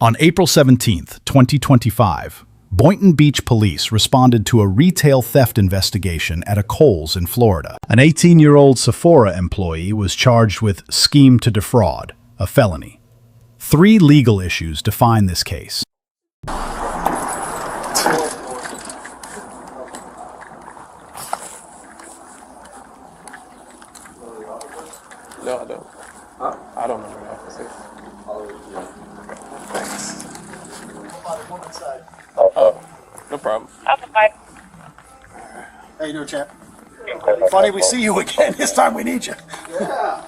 On April 17, 2025, Boynton Beach police responded to a retail theft investigation at a Kohl's in Florida. An 18-year-old Sephora employee was charged with scheme to defraud, a felony. 3 legal issues define this case. No, I don't. Huh? I don't know where the office is. Thanks. Oh, no problem. How you doing, champ? Funny we see you again. This time we need you. Yeah.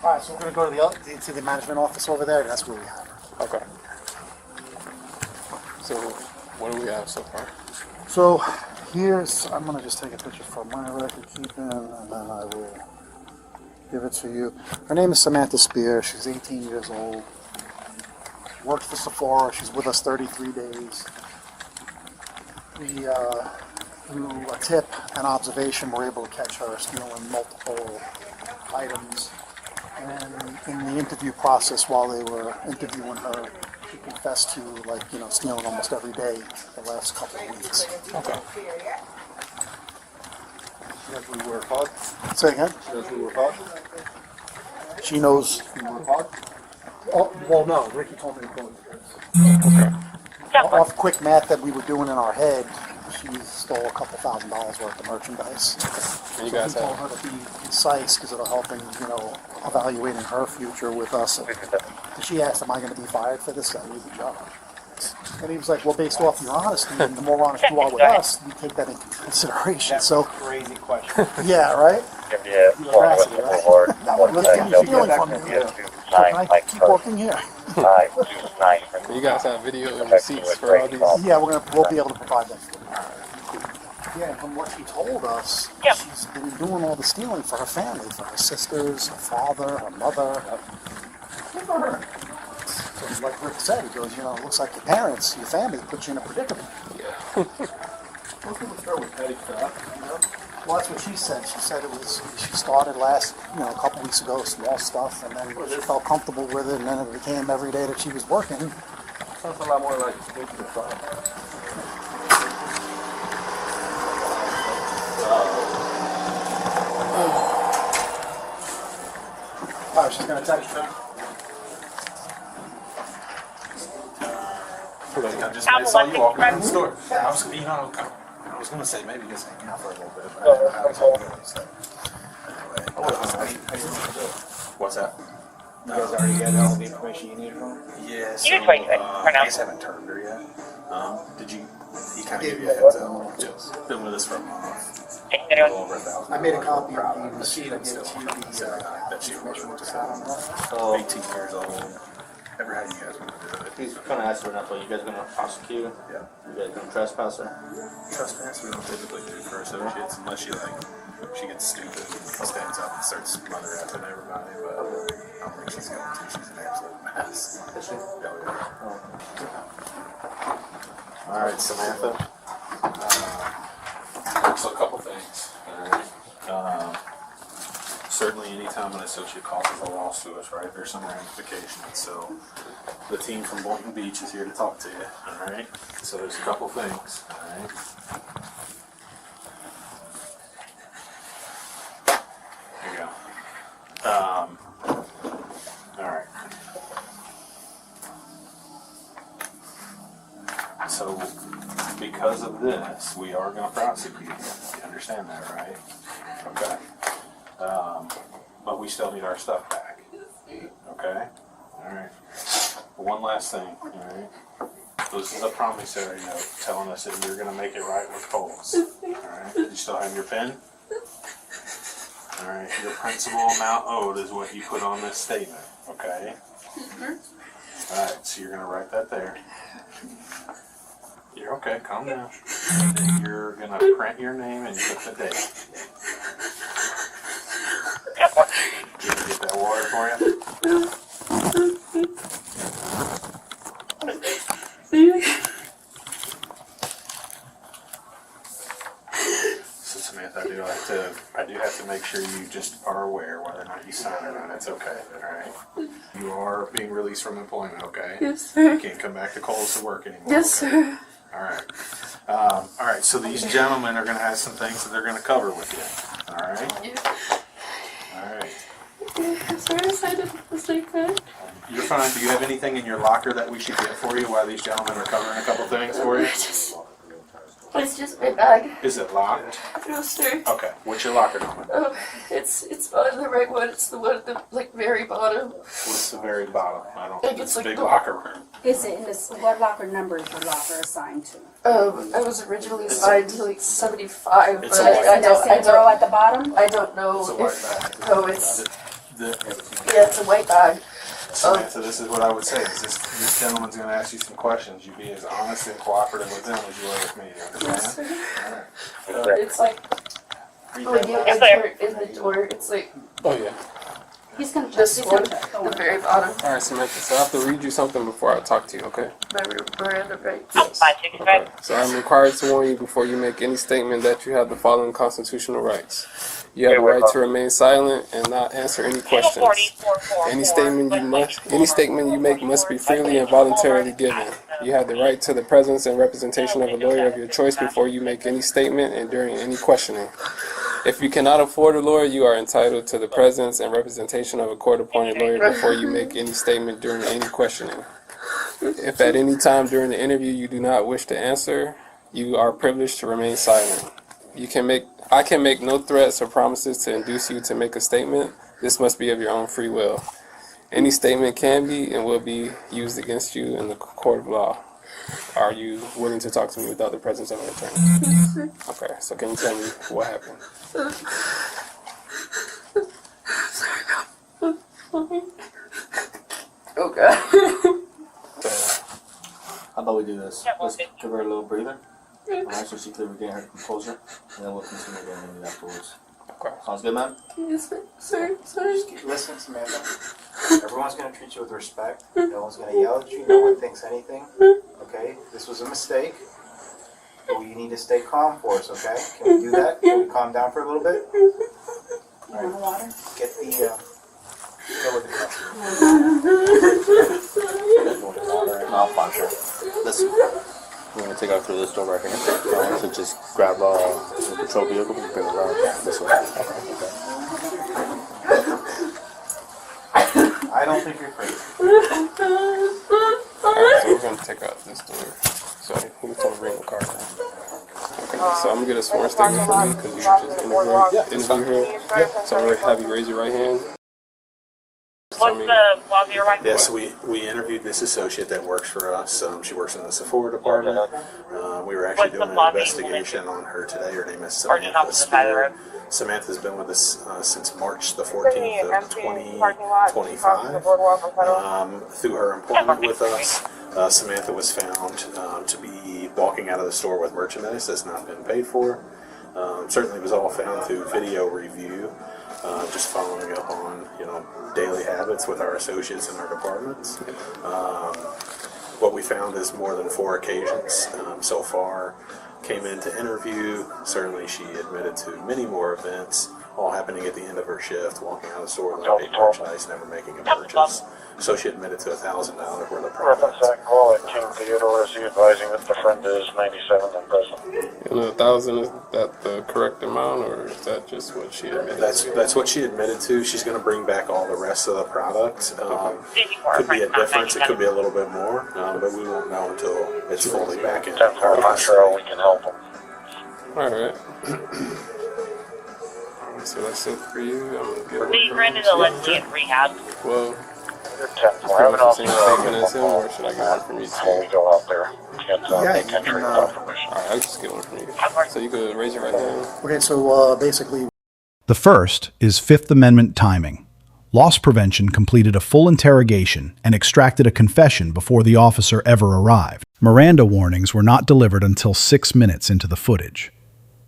All right, so we're gonna go to the management office over there. That's where we have her. Okay. So, what do we have so far? So here's. I'm gonna just take a picture for my record keeping, and then I will give it to you. Her name is Samantha Spear. She's 18 years old. Works for Sephora. She's with us 33 days. We, through a tip and observation, were able to catch her stealing multiple items. And in the interview process, while they were interviewing her, she confessed to, stealing almost every day the last couple of weeks. Okay. She knows we work hard. Say again? She knows we work hard. She knows. We work hard. Oh, well, no. Ricky told me to go into this. Okay. Off quick math that we were doing in our head, she stole a couple $1,000s worth of merchandise. And you So guys we told have. her to be concise because it'll help in, evaluating her future with us. And she asked, "Am I going to be fired for this? I need the job." And he was like, "Well, based off your honesty, and the more honest you are with us, we take that into consideration." That's So, a crazy question. yeah, right? Yeah, Veracity, right? Let's get you stealing from me. Can I keep working here? Do you guys have video and receipts for all these? Yeah, we'll be able to provide that for you. Yeah, from what she told us, she's been doing all the stealing for her family, for her sisters, her father, her mother. So like Rick said, he goes, it looks like your parents, your family put you in a predicament. Most people start with petty stuff, Well, that's what she said. She said she started a couple weeks ago, small stuff, and then she felt comfortable with it, and then it became every day that she was working. Sounds a lot more like basic stuff. Oh, she's going to text you. I saw you walking in the store. I was going to say maybe just hang out for a little bit. But I was hoping so. What's that? You guys already got all the information you needed from her? Yeah, so, You can wait for now. I just haven't turned her yet. Did you? He kind of gave you a heads up. Just been with us for a month. A little over 1,000. I made a copy of the receipt. I gave it Still to you. that she was 18 years old. Ever had you guys want to do it? He's kind of asking enough. Are you guys going to prosecute her? Yeah. You guys going to trespass her? Trespass we don't typically do for associates unless she gets stupid and stands up and starts mother effing everybody, but I don't think she's going to. She's an absolute mess. Is she? All right, Samantha. So a couple things. All right. Certainly, anytime an associate causes a loss to us, right, there's some ramifications. So the team from Boynton Beach is here to talk to you. All right. So there's a couple things. All right. Here you go. All right. So because of this, we are going to prosecute you. You understand that, right? Okay. But we still need our stuff back. Okay? Alright. One last thing, alright? This is a promissory note telling us that you're going to make it right with Kohl's. Alright? You still have your pen? Alright. Your principal amount owed is what you put on this statement. Okay? Alright, so you're going to write that there. You're okay, calm down. Then you're going to print your name and put the date. Did you get that water for you? So Samantha, I do have to make sure you just are aware whether or not you sign it on. It's okay, all right? You are being released from employment, okay? Yes, sir. You can't come back to Coles to work anymore. Yes, okay? sir. All right. All right, so these gentlemen are going to have some things that they're going to cover with you. All right? Yeah. All right. Yeah, sorry, I signed a mistake, man. You're fine. Do you have anything in your locker that we should get for you while these gentlemen are covering a couple things for you? It's just my bag. Is it locked? No, sir. Okay. What's your locker number? It's not the right one. It's the one at the very bottom. What's the very bottom? I don't. Like, It's it's a like big the- locker room. Is it in this, what locker number is your locker assigned to? I was originally assigned to like 75, It's but a white- In the same row at the bottom? I don't know It's a white if. bag. Oh, it's The, yeah, it's a white bag. Samantha, this is what I would say. Is this gentleman's going to ask you some questions. You be as honest and cooperative with them as you are with me. You understand? All right. It's like when you enter in the door, it's like Oh yeah. He's gonna check, this he's one, gonna check, don't the worry. very bottom. All right, Samantha. So I have to read you something before I talk to you, okay? My Miranda rights. Yes. Okay. So I'm required to warn you before you make any statement that you have the following constitutional rights. You have the right to remain silent and not answer any questions. Any statement you make must be freely and voluntarily given. You have the right to the presence and representation of a lawyer of your choice before you make any statement and during any questioning. If you cannot afford a lawyer, you are entitled to the presence and representation of a court-appointed lawyer before you make any statement during any questioning. If at any time during the interview you do not wish to answer, you are privileged to remain silent. I can make no threats or promises to induce you to make a statement. This must be of your own free will. Any statement can be and will be used against you in the court of law. Are you willing to talk to me without the presence of an attorney? Okay, so can you tell me what happened? Oh god. So, how about we do this? Let's give her a little breather. Alright, so she can regain her composure, and then we'll continue the interview afterwards. Okay. Sounds good, man? Yes, sir. Sorry. Listen, Samantha. Everyone's going to treat you with respect. No one's going to yell at you. No one thinks anything. Okay? This was a mistake. But you need to stay calm for us, okay? Can we do that? Can we calm down for a little bit? You want water? Get the, go with the cup. I'll find her. Listen, we're gonna take her through this door right here. So just grab the patrol vehicle and bring it around this way. I don't think you're crazy. Alright, so we're gonna take out this door. So you can bring the car down. Okay, so I'm gonna get a sworn statement from you because you just interview her. So I'm gonna have you raise your right hand. What's the law of your right? Yes, we interviewed this associate that works for us. She works in the Sephora department. We were actually doing an investigation on her today. Her name is Samantha Spear. Samantha's been with us since March the 14th of 2025. Through her employment with us, Samantha was found to be walking out of the store with merchandise that's not been paid for. Certainly was all found through video review, just following up on daily habits with our associates in our departments. What we found is more than 4 occasions so far came in to interview. Certainly she admitted to many more events, all happening at the end of her shift, walking out of the store without paying merchandise, never making a purchase. So she admitted to $1,000 worth of products. Call at King Theodore. Is he advising that the friend is 97 and present? And 1,000, is that the correct amount, or is that just what she admitted? That's what she admitted to. She's going to bring back all the rest of the products. Could be a difference. It could be a little bit more, but we won't know until it's fully back in. 10-4, I'm not sure how we can help him. Alright. So that's it for you. I'm gonna get Leave Brandon to let's get rehab. Well, You're 10-4. do I I have an have the same officer statement as him, or should I get one from you before we too? go out there. Get Yeah, make you entry can, without permission. Alright, I'll just get one from you. So you could raise your right hand. Okay, so basically, The first is Fifth Amendment timing. Loss prevention completed a full interrogation and extracted a confession before the officer ever arrived. Miranda warnings were not delivered until 6 minutes into the footage.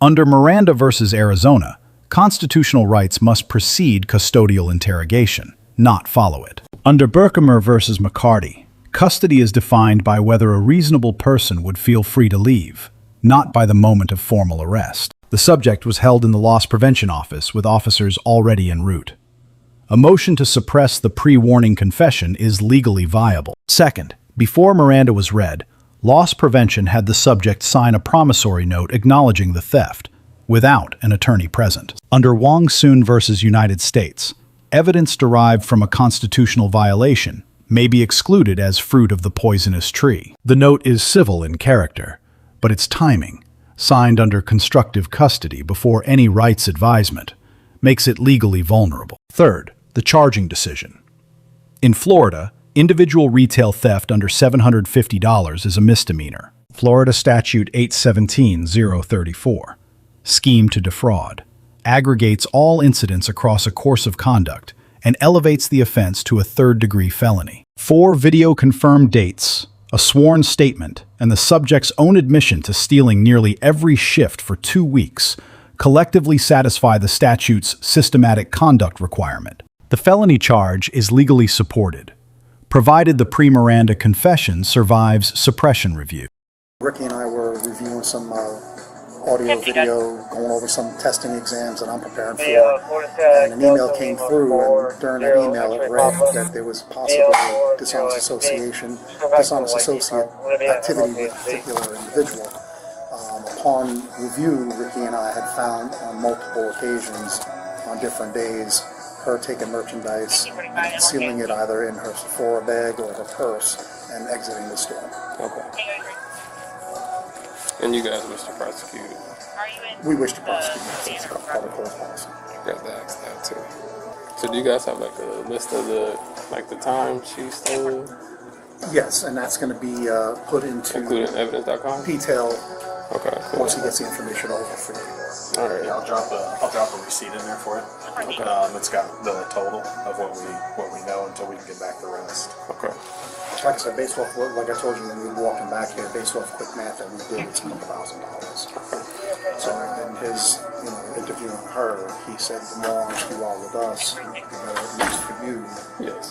Under Miranda versus Arizona, constitutional rights must precede custodial interrogation, not follow it. Under Berkemer versus McCarty, custody is defined by whether a reasonable person would feel free to leave, not by the moment of formal arrest. The subject was held in the loss prevention office with officers already en route. a motion to suppress the pre-warning confession is legally viable. Second, before Miranda was read, loss prevention had the subject sign a promissory note acknowledging the theft, without an attorney present. Under Wong Soon v. United States, evidence derived from a constitutional violation may be excluded as fruit of the poisonous tree. The note is civil in character, but its timing, signed under constructive custody before any rights advisement, makes it legally vulnerable. Third, the charging decision. In Florida, individual retail theft under $750 is a misdemeanor. Florida Statute 817-034, scheme to defraud, aggregates all incidents across a course of conduct and elevates the offense to a third-degree felony. 4 video-confirmed dates, a sworn statement, and the subject's own admission to stealing nearly every shift for 2 weeks collectively satisfy the statute's systematic conduct requirement. The felony charge is legally supported, provided the pre-Miranda confession survives suppression review. Ricky and I were reviewing some audio, video, going over some testing exams that I'm preparing for. And an email came through, and during that email it read that there was possible dishonest associate activity with a particular individual. Upon review, Ricky and I had found on multiple occasions, on different days, her taking merchandise, concealing it either in her Sephora bag or her purse, and exiting the store. Okay. And you guys wish to prosecute? We wish to prosecute. It's part of court policy. Got to ask that too. So do you guys have like a list of the time she stole? Yes, and that's going to be put into including evidence.com? detail. Okay. Cool. Once he gets the information over for you. All right. Yeah, I'll drop a receipt in there for it. Okay. It's got the total of what we know until we can get back the rest. Okay. Like I said, based off, like I told you when we were walking back here, based off quick math that we did, it's $1,000. So in his, interviewing her, he said the more honest you are with us, the better it is for you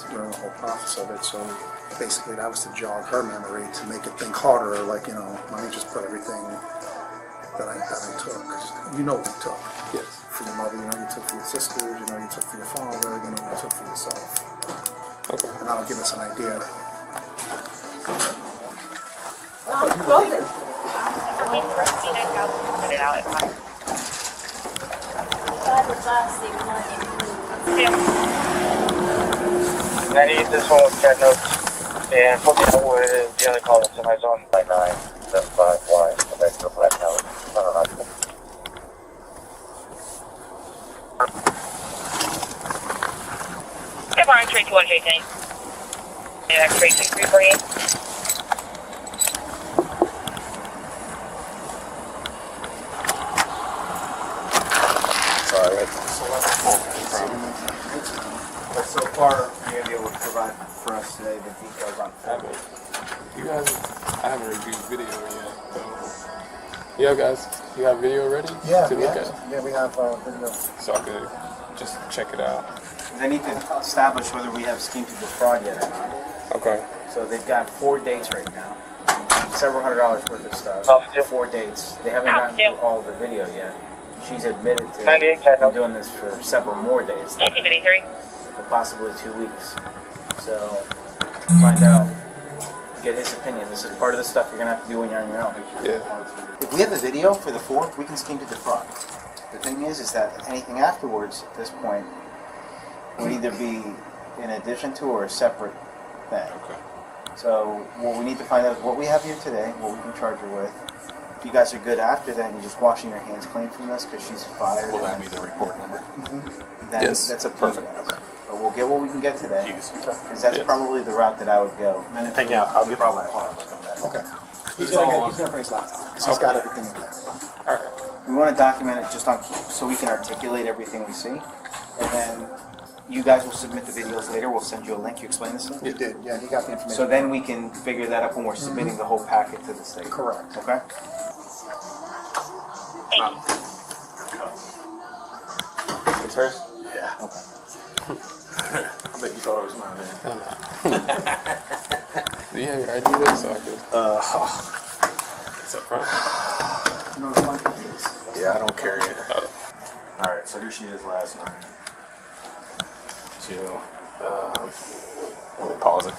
during the whole process of it. So basically that was to jog her memory, to make it think harder, like, let me just put everything that I took. 'Cause you know what you took. Yes. For your mother, you took for your sisters, you took for your father, you took for yourself. Okay. And that'll give us an idea. I need this one with cat notes, and put me out where it is. The only call that's in my zone by 975Y. So that's the black note. Hey, Barn 321J10. Yeah, 32348. But so far, you're able to provide for us today the details on Felony. I haven't reviewed video yet. Yeah, guys, you have video ready? Yeah, to look at? yeah, we have video. So I could just check it out. They need to establish whether we have scheme to defraud yet or not. Okay. So they've got 4 dates right now. Several $100s worth of stuff. 4 dates. They haven't gotten through all of the video yet. She's admitted to doing this for several more days. 1953. For possibly 2 weeks. So, find out. Get his opinion. This is part of the stuff you're going to have to do when you're on your own. Yeah. If we have the video for the 4th, we can scheme to defraud. The thing is that anything afterwards, at this point, would either be in addition to or a separate thing. Okay. So what we need to find out is what we have here today, what we can charge her with. If you guys are good after that and you're just washing your hands clean from this because she's fired. Will that be the report number? Then Yes. that's a perfect. But we'll get what we can get today. Because that's probably the route that I would go. And then Hang out, I'll get all that. Okay. He's gonna bring his laptop because he's got everything in there. Alright. We want to document it just on so we can articulate everything we see. And then you guys will submit the videos later. We'll send you a link. You explain this? You did, yeah, he got the information. So then we can figure that up when we're submitting the whole packet to the state. Correct. Okay? It's hers? Yeah. Okay. I bet you thought it was mine, man. Do you have your ID there so I could? It's up front. Yeah, I don't carry it. Alright, so here she is last night. So, let me pause it.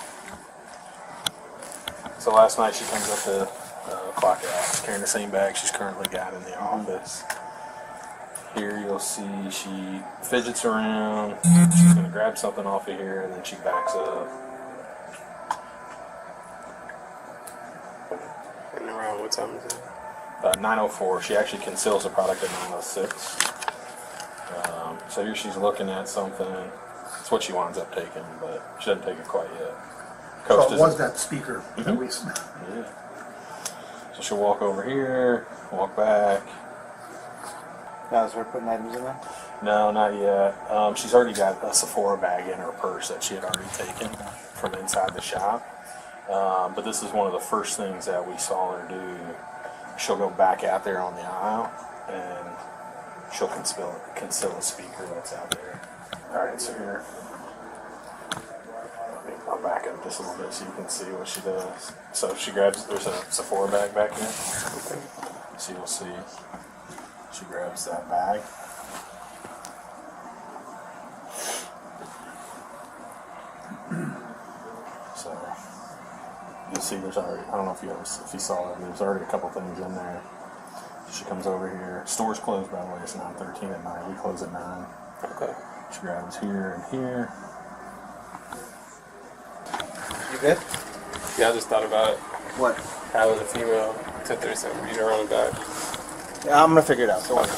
So last night she comes up to clock out. She's carrying the same bag she's currently got in the office. Here you'll see she fidgets around. She's going to grab something off of here, and then she backs up. And around what time is it? 9:04. She actually conceals the product at 9:06. So here she's looking at something. It's what she winds up taking, but she doesn't take it quite yet. Coach So it was that speaker that we Yeah. So she'll walk over here, walk back. Now, is her putting items in there? No, not yet. She's already got a Sephora bag in her purse that she had already taken from inside the shop. But this is one of the first things that we saw her do. She'll go back out there on the aisle and she'll conceal a speaker that's out there. Alright, so here, I'll back up just a little bit so you can see what she does. So she grabs, there's a Sephora bag back here. So you'll see, she grabs that bag. So you'll see there's already, I don't know if you saw it, there's already a couple things in there. She comes over here. Store's closed, by the way. It's 9:13 at night. We close at 9. Okay. She grabs here and here. You good? Yeah, I just thought about it. What? Having a female to 37 read her on the back. Yeah, I'm gonna figure it out. Don't worry.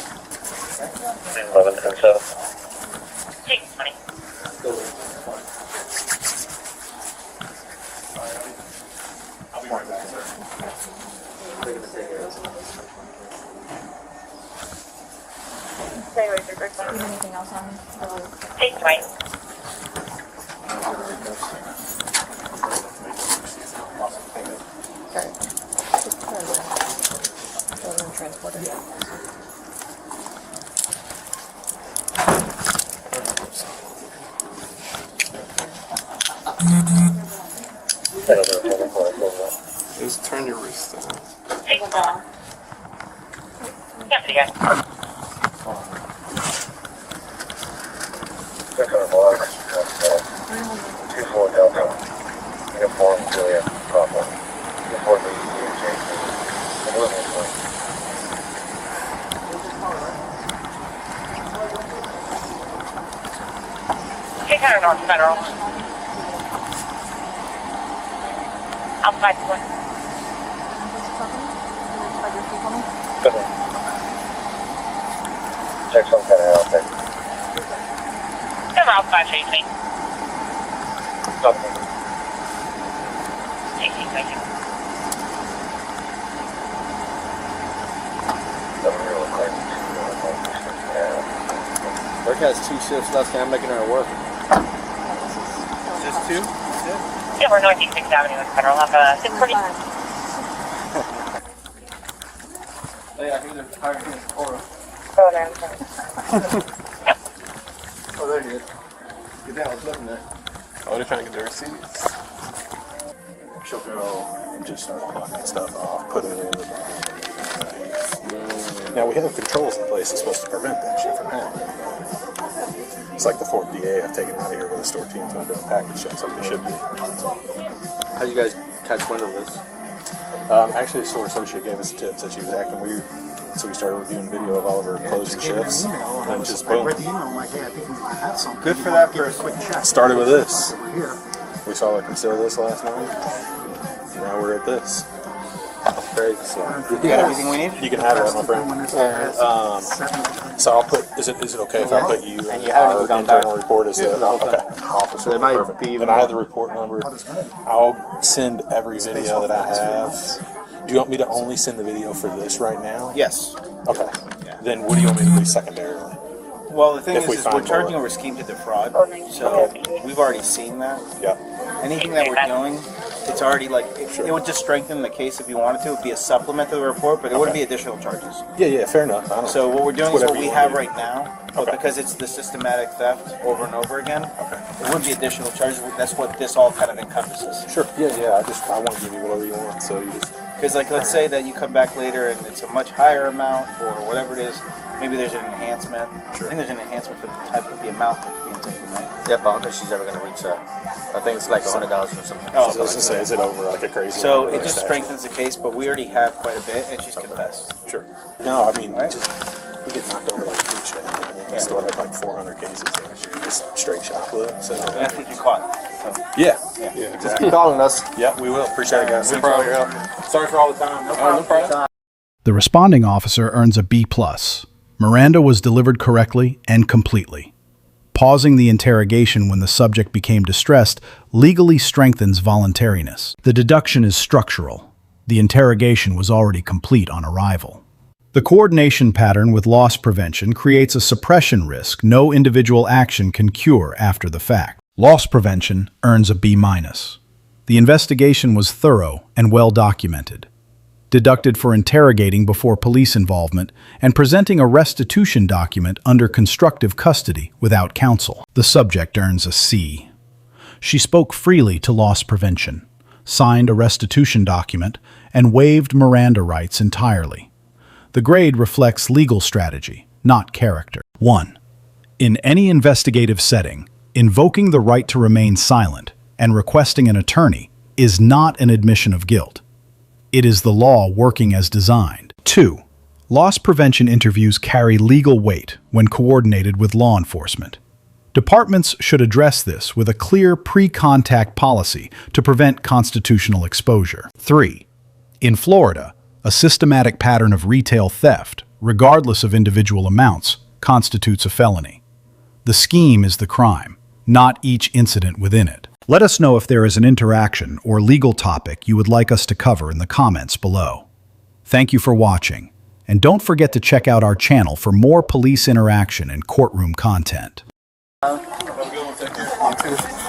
11 10 7. Take 20. I'll be right back, sir. Anything else on? Take 20. Just turn your wrist down. Take 4. Yeah, again. Second block, 24 Delta. Uniform Juliet, Papa. Uniform JC. Take 100 North Federal. Outside one. Check some kind of outfit. Come outside chasing. Something. Take 2, thank you. Work has 2 shifts left, and I'm making her work. Just 2? Yeah, we're northeast 6th Avenue in Federal. Have a 640. Oh yeah, I think they're hiring me for Oh, there. Oh, there he is. Get down, I was looking there. Oh, they're trying to get the receipts. She'll go and just start plucking stuff off, put it in the bag. Now we have controls in place that's supposed to prevent that shit from happening. It's like the 4th DA I've taken out of here with the store team to do a package check, something they should be. How you guys catch wind of this? Actually, the store associate gave us tips that she was acting weird, so we started reviewing video of all of her closing shifts, and just boom. read the email. I'm like, hey, I think we might have something. Good for that Give it a person. quick check. Started with this. Over here. We saw her conceal this last night. Now we're at this. Crazy. So You got everything we need? you can have that, my friend. So I'll put. Is it okay if I put you And in you haven't our even gone internal back. report as the okay officer? They might Perfect. be Then I have the report number. I'll send every video that I have. Do you want me to only send the video for this right now? Yes. Okay. Then what do you want me to do secondarily? Well, the thing If we is find we're charging more. over scheme to defraud, so we've already seen that. Yep. Anything that we're doing, it's already like, it would just strengthen the case if you wanted to. It would be a supplement to the report, but it wouldn't be additional charges. Yeah, fair enough. I don't So what we're doing is Whatever what we you have want. right now, but because it's the systematic theft over and over again, it wouldn't be additional charges. That's what this all kind of encompasses. Sure. Yeah. I want to give you whatever you want. So you just. Because like, let's say that you come back later and it's a much higher amount or whatever it is, maybe there's an enhancement. Sure. I think there's an enhancement for the type of the amount that's being taken, right? Yep, I don't think she's ever gonna reach that. I think it's like $100 or something. Oh, so I was gonna say, is it over like a crazy? So amount it of just statute? strengthens the case, but we already have quite a bit, and she's confessed. Sure. No, I mean, we get knocked over like food shit. We still had like 400 cases last year, just straight shoplift. So That's what you caught. yeah, Keep exactly. calling us. Yeah, we will. Appreciate it, guys. No Thanks for all problem. your help. Sorry for all the time. No problem. No problem. The responding officer earns a B+. Miranda was delivered correctly and completely. Pausing the interrogation when the subject became distressed legally strengthens voluntariness. The deduction is structural. The interrogation was already complete on arrival. The coordination pattern with loss prevention creates a suppression risk no individual action can cure after the fact. Loss prevention earns a B-. The investigation was thorough and well documented. Deducted for interrogating before police involvement and presenting a restitution document under constructive custody without counsel. The subject earns a C. She spoke freely to loss prevention, signed a restitution document, and waived Miranda rights entirely. The grade reflects legal strategy, not character. 1. In any investigative setting, invoking the right to remain silent and requesting an attorney is not an admission of guilt. It is the law working as designed. 2. Loss prevention interviews carry legal weight when coordinated with law enforcement. Departments should address this with a clear pre-contact policy to prevent constitutional exposure. 3. In Florida, a systematic pattern of retail theft, regardless of individual amounts, constitutes a felony. The scheme is the crime, not each incident within it. Let us know if there is an interaction or legal topic you would like us to cover in the comments below. Thank you for watching, and don't forget to check out our channel for more police interaction and courtroom content. Have a good one. Take care. You too.